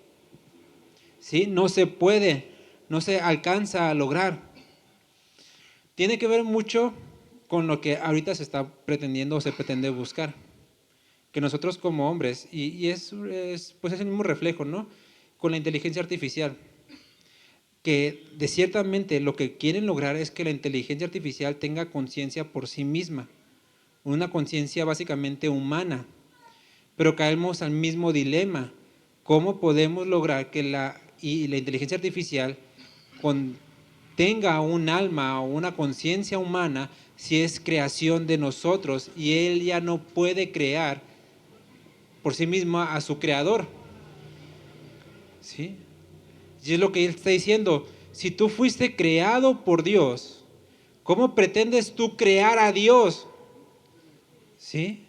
¿sí? No se puede, no se alcanza a lograr. Tiene que ver mucho con lo que ahorita se está pretendiendo o se pretende buscar. Que nosotros como hombres, y pues es el mismo reflejo, ¿no? Con la inteligencia artificial, que de ciertamente lo que quieren lograr es que la inteligencia artificial tenga conciencia por sí misma, una conciencia básicamente humana, pero caemos al mismo dilema. ¿Cómo podemos lograr que la inteligencia artificial tenga un alma o una conciencia humana si es creación de nosotros y él ya no puede crear por sí misma a su creador? ¿Sí? Y es lo que él está diciendo. Si tú fuiste creado por Dios, ¿cómo pretendes tú crear a Dios? ¿Sí?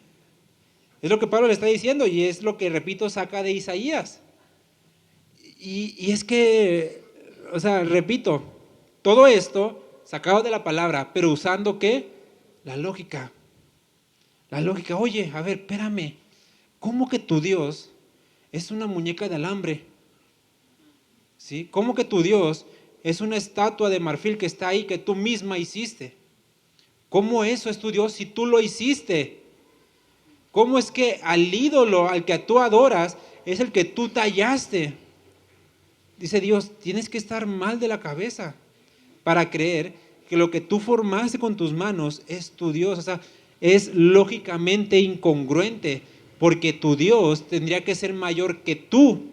Es lo que Pablo le está diciendo y es lo que, repito, saca de Isaías. Y es que, o sea, repito, todo esto sacado de la palabra, pero usando ¿qué? La lógica. La lógica, oye, a ver, espérame, ¿cómo que tu Dios es una muñeca de alambre? ¿Sí? ¿Cómo que tu Dios es una estatua de marfil que está ahí que tú misma hiciste? ¿Cómo eso es tu Dios si tú lo hiciste? ¿Cómo es que al ídolo al que tú adoras es el que tú tallaste? Dice Dios, tienes que estar mal de la cabeza para creer que lo que tú formaste con tus manos es tu Dios. O sea, es lógicamente incongruente, porque tu Dios tendría que ser mayor que tú.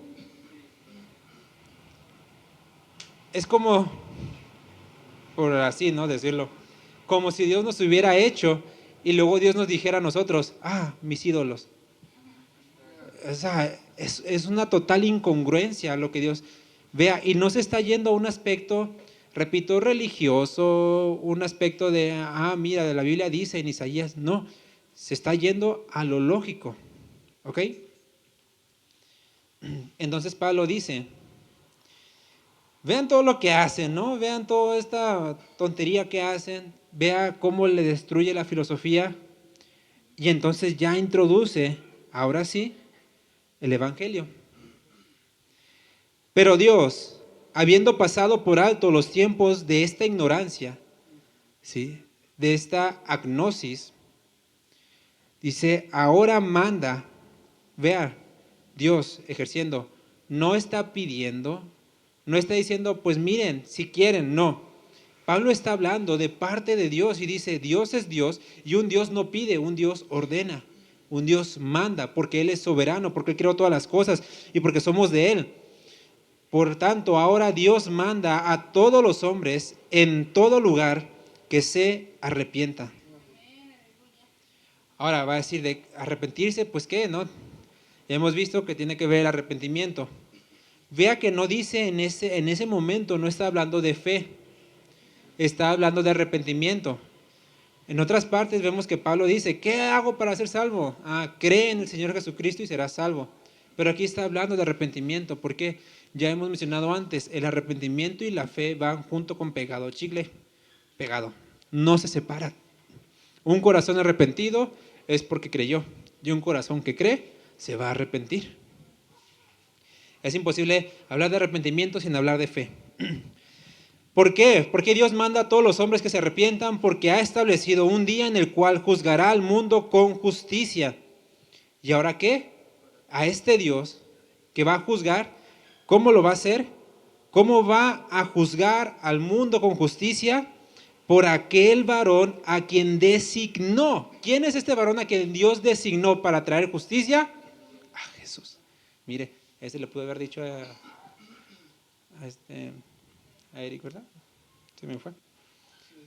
Es como, por así, ¿no? Decirlo, como si Dios nos hubiera hecho y luego Dios nos dijera a nosotros, mis ídolos. O sea, es una total incongruencia lo que Dios vea, y no se está yendo a un aspecto, repito, religioso, un aspecto de, mira, de la Biblia dice en Isaías, no, se está yendo a lo lógico, ¿ok? Entonces Pablo dice, vean todo lo que hacen, ¿no? Vean toda esta tontería que hacen, vea cómo le destruye la filosofía, y entonces ya introduce, ahora sí, el Evangelio. Pero Dios, habiendo pasado por alto los tiempos de esta ignorancia, ¿sí?, de esta agnosis, dice, ahora manda, vea, Dios ejerciendo, no está pidiendo, no está diciendo, pues miren, si quieren, no. Pablo está hablando de parte de Dios y dice, Dios es Dios y un Dios no pide, un Dios ordena, un Dios manda, porque Él es soberano, porque Él creó todas las cosas y porque somos de Él. Por tanto, ahora Dios manda a todos los hombres en todo lugar que se arrepientan. Ahora va a decir de arrepentirse, pues qué, ¿no? Ya hemos visto que tiene que ver el arrepentimiento. Vea que no dice en ese momento, no está hablando de fe, está hablando de arrepentimiento. En otras partes vemos que Pablo dice, ¿qué hago para ser salvo? Cree en el Señor Jesucristo y serás salvo. Pero aquí está hablando de arrepentimiento, porque ya hemos mencionado antes, el arrepentimiento y la fe van junto con pegado, chicle pegado, no se separan. Un corazón arrepentido es porque creyó, y un corazón que cree se va a arrepentir. Es imposible hablar de arrepentimiento sin hablar de fe. ¿Por qué? Porque Dios manda a todos los hombres que se arrepientan, porque ha establecido un día en el cual juzgará al mundo con justicia. ¿Y ahora qué? A este Dios que va a juzgar, ¿cómo lo va a hacer? ¿Cómo va a juzgar al mundo con justicia? Por aquel varón a quien designó. ¿Quién es este varón a quien Dios designó para traer justicia? A Jesús. Mire, ese le pude haber dicho a Eric, ¿verdad? Se me fue.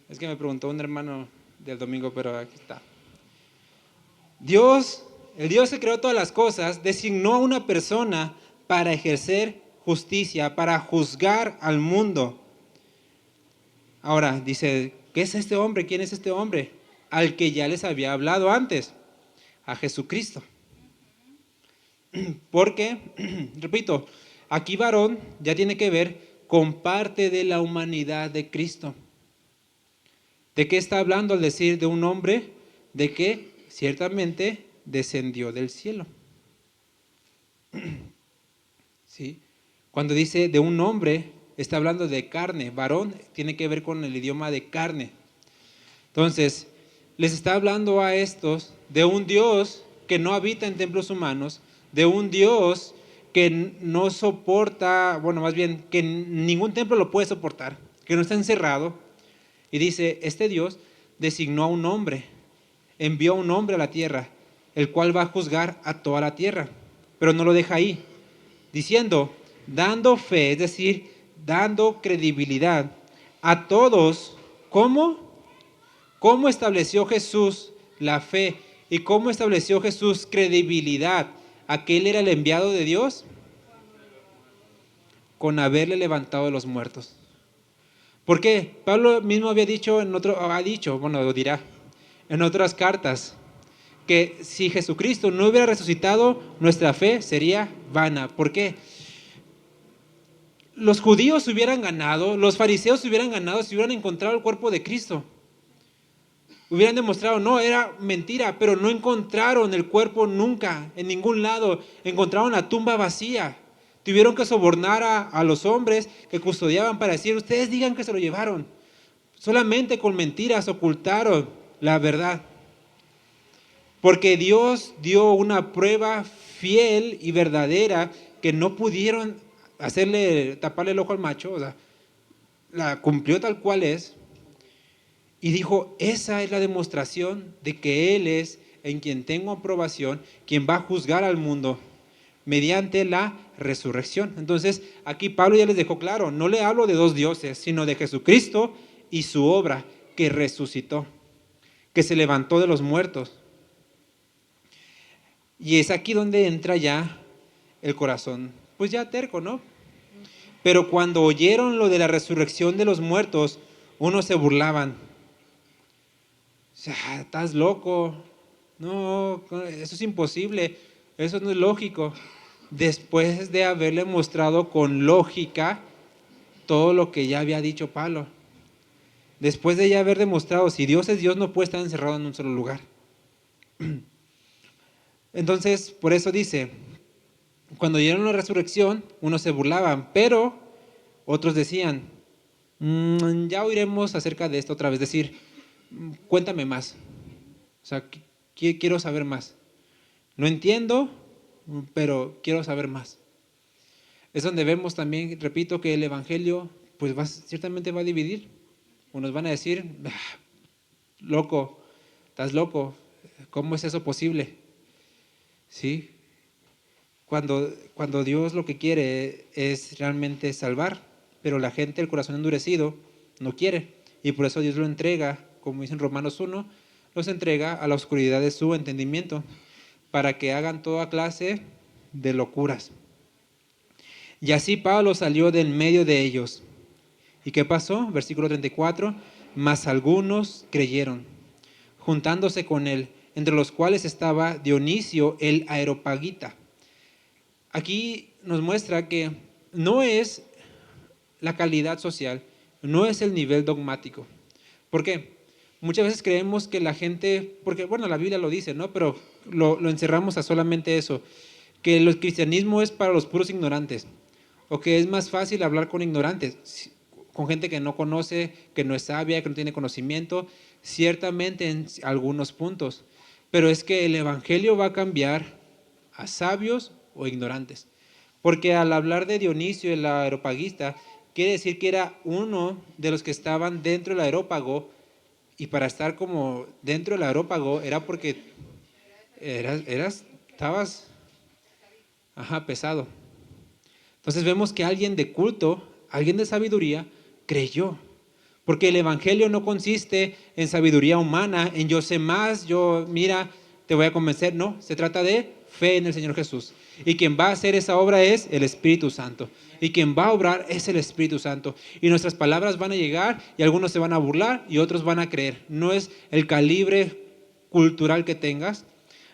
Es que me preguntó un hermano del domingo, pero aquí está. Dios, el Dios que creó todas las cosas, designó a una persona para ejercer justicia, para juzgar al mundo. Ahora dice, ¿qué es este hombre? ¿Quién es este hombre? Al que ya les había hablado antes, a Jesucristo. Porque, repito, aquí varón ya tiene que ver con parte de la humanidad de Cristo. ¿De qué está hablando al decir de un hombre? De que ciertamente descendió del cielo. ¿Sí? Cuando dice de un hombre, está hablando de carne. Varón tiene que ver con el idioma de carne. Entonces, les está hablando a estos de un Dios que no habita en templos humanos, de un Dios que no soporta, bueno, más bien, que ningún templo lo puede soportar, que no está encerrado. Y dice, este Dios designó a un hombre, envió a un hombre a la tierra, el cual va a juzgar a toda la tierra. Pero no lo deja ahí, diciendo, dando fe, es decir, dando credibilidad a todos. ¿Cómo? ¿Cómo estableció Jesús la fe? ¿Y cómo estableció Jesús credibilidad a que Él era el enviado de Dios? Con haberle levantado de los muertos. ¿Por qué? Pablo mismo había dicho, bueno, lo dirá en otras cartas, que si Jesucristo no hubiera resucitado, nuestra fe sería vana. ¿Por qué? Los judíos hubieran ganado, los fariseos hubieran ganado si hubieran encontrado el cuerpo de Cristo. Hubieran demostrado, no, era mentira, pero no encontraron el cuerpo nunca, en ningún lado. Encontraron la tumba vacía. Tuvieron que sobornar a los hombres que custodiaban para decir, ustedes digan que se lo llevaron. Solamente con mentiras ocultaron la verdad. Porque Dios dio una prueba fiel y verdadera que no pudieron taparle el ojo al macho, o sea, la cumplió tal cual es. Y dijo, esa es la demostración de que Él es en quien tengo aprobación, quien va a juzgar al mundo mediante la resurrección. Entonces, aquí Pablo ya les dejó claro, no le hablo de dos dioses, sino de Jesucristo y su obra que resucitó, que se levantó de los muertos. Y es aquí donde entra ya el corazón, pues ya terco, ¿no? Pero cuando oyeron lo de la resurrección de los muertos, unos se burlaban. O sea, estás loco. No, eso es imposible. Eso no es lógico. Después de haberle mostrado con lógica todo lo que ya había dicho Pablo. Después de ya haber demostrado, si Dios es Dios, no puede estar encerrado en un solo lugar. Entonces, por eso dice, cuando oyeron la resurrección, unos se burlaban, pero otros decían, ya oiremos acerca de esto otra vez. Es decir, cuéntame más. O sea, quiero saber más. No entiendo, pero quiero saber más. Es donde vemos también, repito, que el evangelio pues ciertamente va a dividir. Unos van a decir, loco, estás loco, ¿cómo es eso posible? ¿Sí? Cuando Dios lo que quiere es realmente salvar, pero la gente, el corazón endurecido, no quiere. Y por eso Dios lo entrega, como dice en Romanos 1, los entrega a la oscuridad de su entendimiento, para que hagan toda clase de locuras. Y así Pablo salió del medio de ellos. ¿Y qué pasó? Versículo 34, mas algunos creyeron, juntándose con él, entre los cuales estaba Dionisio el Areopagita. Aquí nos muestra que no es la calidad social, no es el nivel dogmático. ¿Por qué? Muchas veces creemos que la gente, porque bueno, la Biblia lo dice, ¿no? Pero lo encerramos a solamente eso, que el cristianismo es para los puros ignorantes, o que es más fácil hablar con ignorantes, con gente que no conoce, que no es sabia, que no tiene conocimiento, ciertamente en algunos puntos, pero es que el evangelio va a cambiar a sabios o ignorantes, porque al hablar de Dionisio el Areopagita, quiere decir que era uno de los que estaban dentro del aerópago, y para estar como dentro del aerópago era porque estabas pesado. Entonces vemos que alguien de culto, alguien de sabiduría, creyó. Porque el evangelio no consiste en sabiduría humana, en yo sé más, mira, te voy a convencer. No, se trata de fe en el Señor Jesús. Y quien va a hacer esa obra es el Espíritu Santo. Y quien va a obrar es el Espíritu Santo. Y nuestras palabras van a llegar y algunos se van a burlar y otros van a creer. No es el calibre cultural que tengas,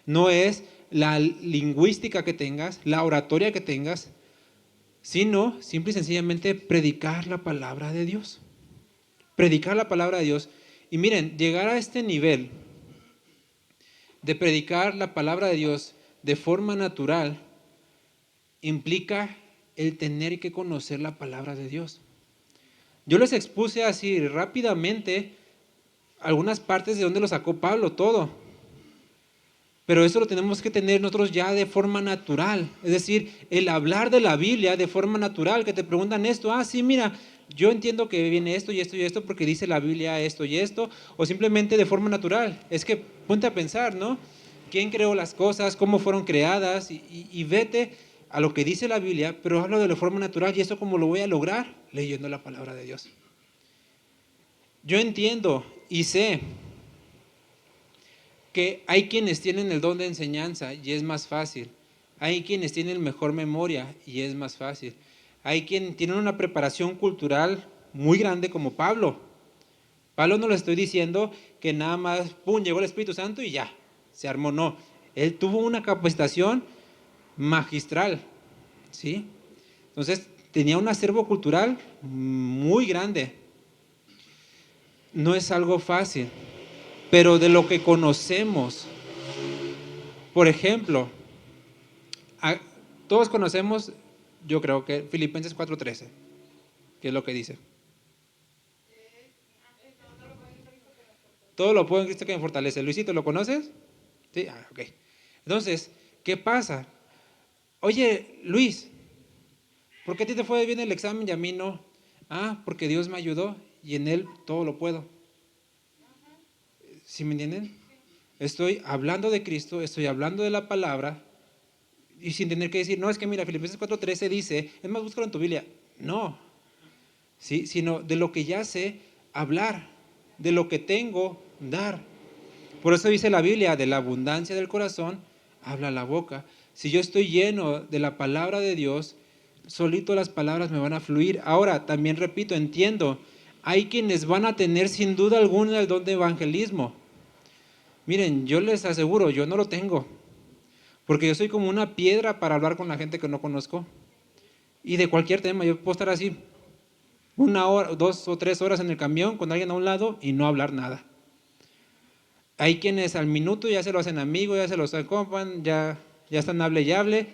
no es la lingüística que tengas, la oratoria que tengas, sino simple y sencillamente predicar la palabra de Dios. Predicar la palabra de Dios. Y miren, llegar a este nivel de predicar la palabra de Dios de forma natural implica el tener que conocer la palabra de Dios. Yo les expuse así rápidamente algunas partes de donde lo sacó Pablo, todo. Pero eso lo tenemos que tener nosotros ya de forma natural. Es decir, el hablar de la Biblia de forma natural, que te preguntan esto, sí, mira, yo entiendo que viene esto y esto y esto porque dice la Biblia esto y esto, o simplemente de forma natural. Es que ponte a pensar, ¿no? ¿Quién creó las cosas? ¿Cómo fueron creadas? Y vete a lo que dice la Biblia, pero hablo de la forma natural. ¿Y eso cómo lo voy a lograr? Leyendo la palabra de Dios. Yo entiendo y sé que hay quienes tienen el don de enseñanza y es más fácil. Hay quienes tienen mejor memoria y es más fácil. Hay quienes tienen una preparación cultural muy grande como Pablo. Pablo no le estoy diciendo que nada más, llegó el Espíritu Santo y ya, se armó. No, él tuvo una capacitación magistral, ¿sí? Entonces, tenía un acervo cultural muy grande. No es algo fácil, pero de lo que conocemos, por ejemplo, todos conocemos, yo creo que Filipenses 4:13, que es lo que dice. Todo lo puedo en Cristo que me fortalece. Luisito, ¿lo conoces? Sí, ok. Entonces, ¿qué pasa? Oye, Luis, ¿por qué a ti te fue bien el examen y a mí no? Porque Dios me ayudó y en Él todo lo puedo. ¿Sí me entienden? Estoy hablando de Cristo, estoy hablando de la palabra y sin tener que decir, no, es que mira, Filipenses 4:13 dice, es más, búscalo en tu Biblia. No, ¿sí? Sino de lo que ya sé, hablar, de lo que tengo, dar. Por eso dice la Biblia, de la abundancia del corazón, habla la boca. Si yo estoy lleno de la palabra de Dios, solito las palabras me van a fluir. Ahora, también repito, entiendo, hay quienes van a tener sin duda alguna el don de evangelismo. Miren, yo les aseguro, yo no lo tengo, porque yo soy como una piedra para hablar con la gente que no conozco. Y de cualquier tema, yo puedo estar así, 1 hora, 2 o 3 horas en el camión con alguien a un lado y no hablar nada. Hay quienes al minuto ya se lo hacen amigos, ya se los acompañan, ya están hable y hable.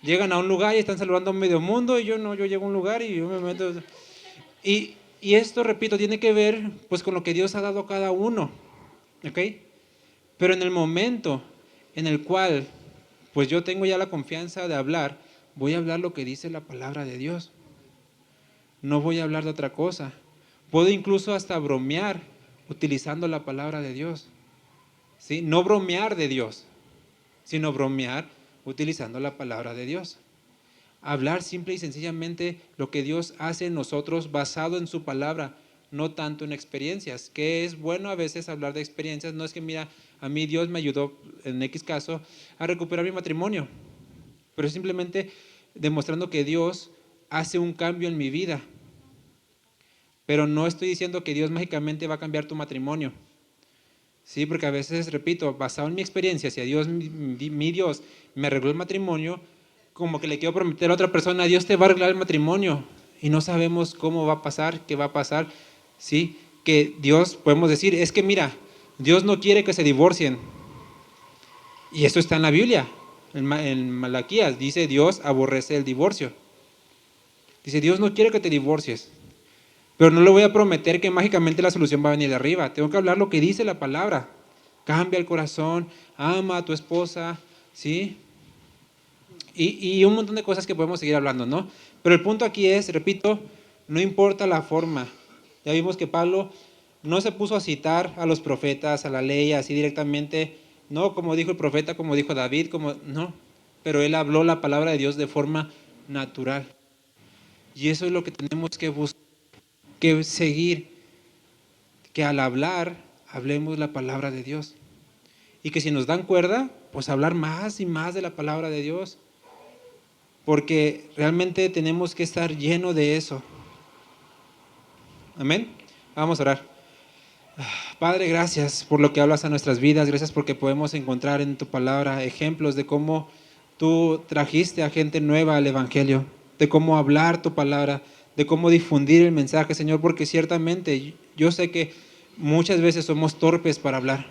Llegan a un lugar y están saludando a medio mundo y yo llego a un lugar y yo me meto. Y esto, repito, tiene que ver pues con lo que Dios ha dado a cada uno, ¿ok? Pero en el momento en el cual pues yo tengo ya la confianza de hablar, voy a hablar lo que dice la palabra de Dios. No voy a hablar de otra cosa. Puedo incluso hasta bromear utilizando la palabra de Dios, ¿sí? No bromear de Dios, sino bromear utilizando la palabra de Dios. Hablar simple y sencillamente lo que Dios hace en nosotros basado en su palabra, no tanto en experiencias, que es bueno a veces hablar de experiencias. No es que mira, a mí Dios me ayudó en X caso a recuperar mi matrimonio, pero es simplemente demostrando que Dios hace un cambio en mi vida. Pero no estoy diciendo que Dios mágicamente va a cambiar tu matrimonio. Sí, porque a veces, repito, basado en mi experiencia, si a Dios, mi Dios me arregló el matrimonio, como que le quiero prometer a otra persona, Dios te va a arreglar el matrimonio. Y no sabemos cómo va a pasar, qué va a pasar. Sí, que Dios, podemos decir, es que mira, Dios no quiere que se divorcien. Y eso está en la Biblia. En Malaquías dice, Dios aborrece el divorcio. Dice, Dios no quiere que te divorcies. Pero no le voy a prometer que mágicamente la solución va a venir de arriba. Tengo que hablar lo que dice la palabra. Cambia el corazón, ama a tu esposa, ¿sí? y un montón de cosas que podemos seguir hablando, ¿no? Pero el punto aquí es, repito, no importa la forma. Ya vimos que Pablo no se puso a citar a los profetas, a la ley, así directamente, no como dijo el profeta, como dijo David, no, pero él habló la palabra de Dios de forma natural. Y eso es lo que tenemos que buscar, que seguir, que al hablar, hablemos la palabra de Dios. Y que si nos dan cuerda, pues hablar más y más de la palabra de Dios. Porque realmente tenemos que estar llenos de eso. Amén. Vamos a orar. Padre, gracias por lo que hablas a nuestras vidas. Gracias porque podemos encontrar en tu palabra ejemplos de cómo tú trajiste a gente nueva al Evangelio, de cómo hablar tu palabra, de cómo difundir el mensaje, Señor, porque ciertamente yo sé que muchas veces somos torpes para hablar.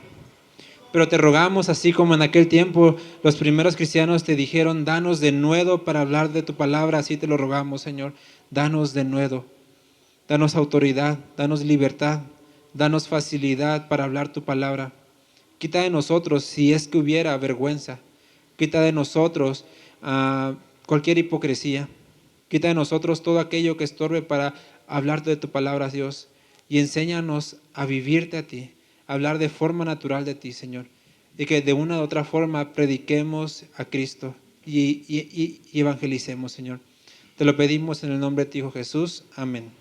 Pero te rogamos, así como en aquel tiempo los primeros cristianos te dijeron, danos de nuevo para hablar de tu palabra, así te lo rogamos, Señor, danos de nuevo, danos autoridad, danos libertad, danos facilidad para hablar tu palabra. Quita de nosotros, si es que hubiera vergüenza, quita de nosotros cualquier hipocresía, quita de nosotros todo aquello que estorbe para hablar de tu palabra, Dios, y enséñanos a vivirte a ti, a hablar de forma natural de ti, Señor, y que de una u otra forma prediquemos a Cristo y evangelicemos, Señor. Te lo pedimos en el nombre de tu Hijo Jesús. Amén.